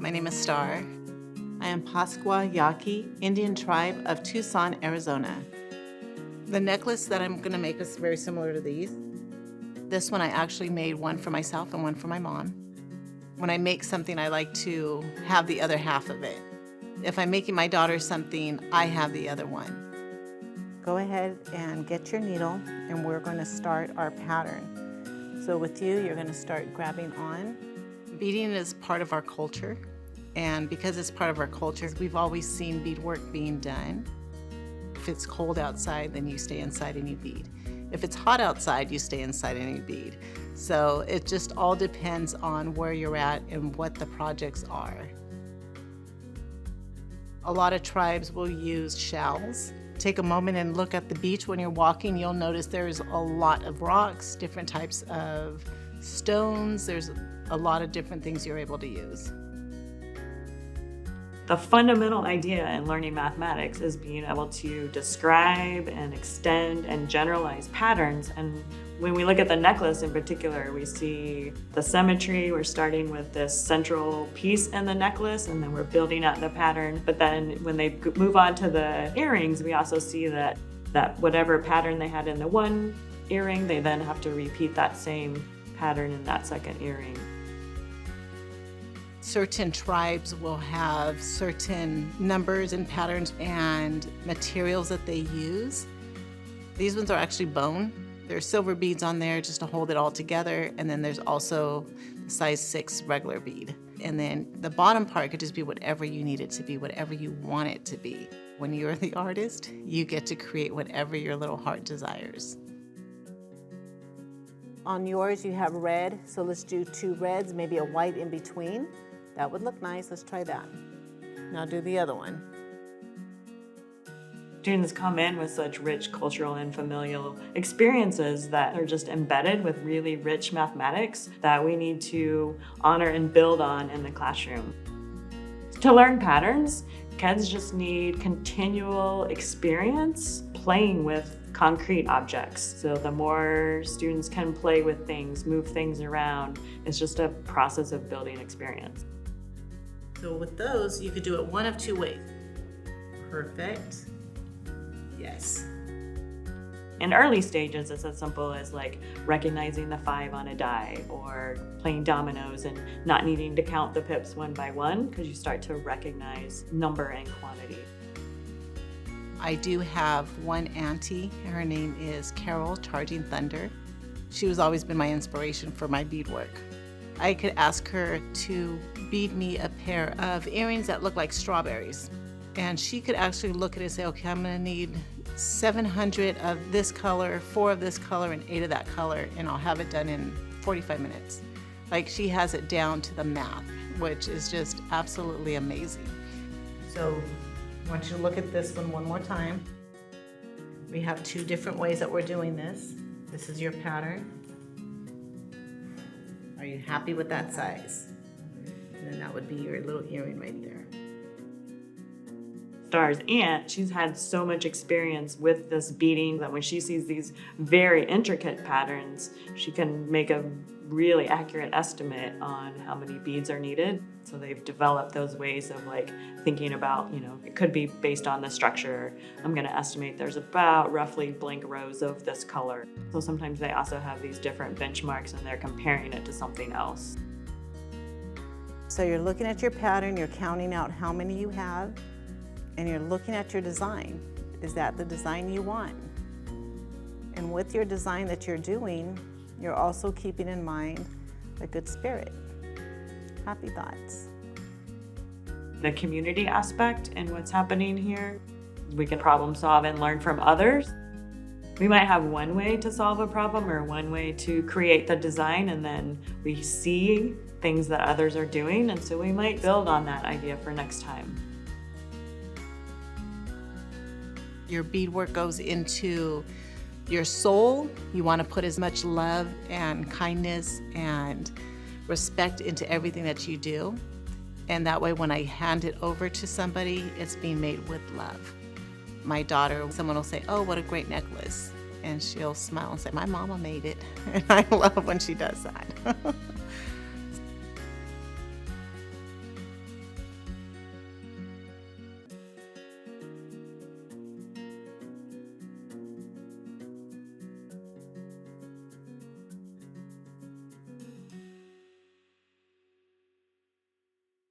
My name is Starr. I am Pascua, Yaqui, Indian tribe of Tucson, Arizona. The necklace that I'm gonna make is very similar to these. This one I actually made one for myself and one for my mom. When I make something, I like to have the other half of it. If I'm making my daughter something, I have the other one. Go ahead and get your needle, and we're going to start our pattern. So with you, you're going to start grabbing on. Beading is part of our culture, and because it's part of our culture, we've always seen beadwork being done. If it's cold outside, then you stay inside and you bead. If it's hot outside, you stay inside and you bead. So it just all depends on where you're at and what the projects are. A lot of tribes will use shells. Take a moment and look at the beach when you're walking. You'll notice there's a lot of rocks, different types of stones. There's a lot of different things you're able to use. The fundamental idea in learning mathematics is being able to describe and extend and generalize patterns. And when we look at the necklace in particular, we see the symmetry. We're starting with this central piece in the necklace, and then we're building out the pattern. But then when they move on to the earrings, we also see that whatever pattern they had in the one earring, they then have to repeat that same pattern in that second earring. Certain tribes will have certain numbers and patterns and materials that they use. These ones are actually bone. There's silver beads on there just to hold it all together, and then there's also the size 6 regular bead. And then the bottom part could just be whatever you need it to be, whatever you want it to be. When you're the artist, you get to create whatever your little heart desires. On yours, you have red, so let's do 2 reds, maybe a white in between. That would look nice. Let's try that. Now do the other one. Students come in with such rich cultural and familial experiences that are just embedded with really rich mathematics that we need to honor and build on in the classroom. To learn patterns, kids just need continual experience playing with concrete objects. So the more students can play with things, move things around, it's just a process of building experience. So with those, you could do it one of 2 ways. Perfect. Yes. In early stages, it's as simple as like recognizing the 5 on a die or playing dominoes and not needing to count the pips one by one because you start to recognize number and quantity. I do have one auntie. Her name is Carol Charging Thunder. She was always been my inspiration for my beadwork. I could ask her to bead me a pair of earrings that look like strawberries. And she could actually look at it and say, okay, I'm gonna need 700 of this color, 4 of this color, and 8 of that color, and I'll have it done in 45 minutes. Like, she has it down to the math, which is just absolutely amazing. So I want you to look at this one more time. We have 2 different ways that we're doing this. This is your pattern. Are you happy with that size? And then that would be your little earring right there. Starr's aunt, she's had so much experience with this beading that when she sees these very intricate patterns, she can make a really accurate estimate on how many beads are needed. So they've developed those ways of like thinking about, it could be based on the structure. I'm going to estimate there's about roughly blank rows of this color. So sometimes they also have these different benchmarks and they're comparing it to something else. So you're looking at your pattern, you're counting out how many you have, and you're looking at your design. Is that the design you want? And with your design that you're doing, you're also keeping in mind a good spirit. Happy thoughts. The community aspect and what's happening here, we can problem solve and learn from others. We might have one way to solve a problem or one way to create the design, and then we see things that others are doing, and so we might build on that idea for next time. Your beadwork goes into your soul. You want to put as much love and kindness and respect into everything that you do. And that way, when I hand it over to somebody, it's being made with love. My daughter, someone will say, oh, what a great necklace. And she'll smile and say, my mama made it. And I love when she does that.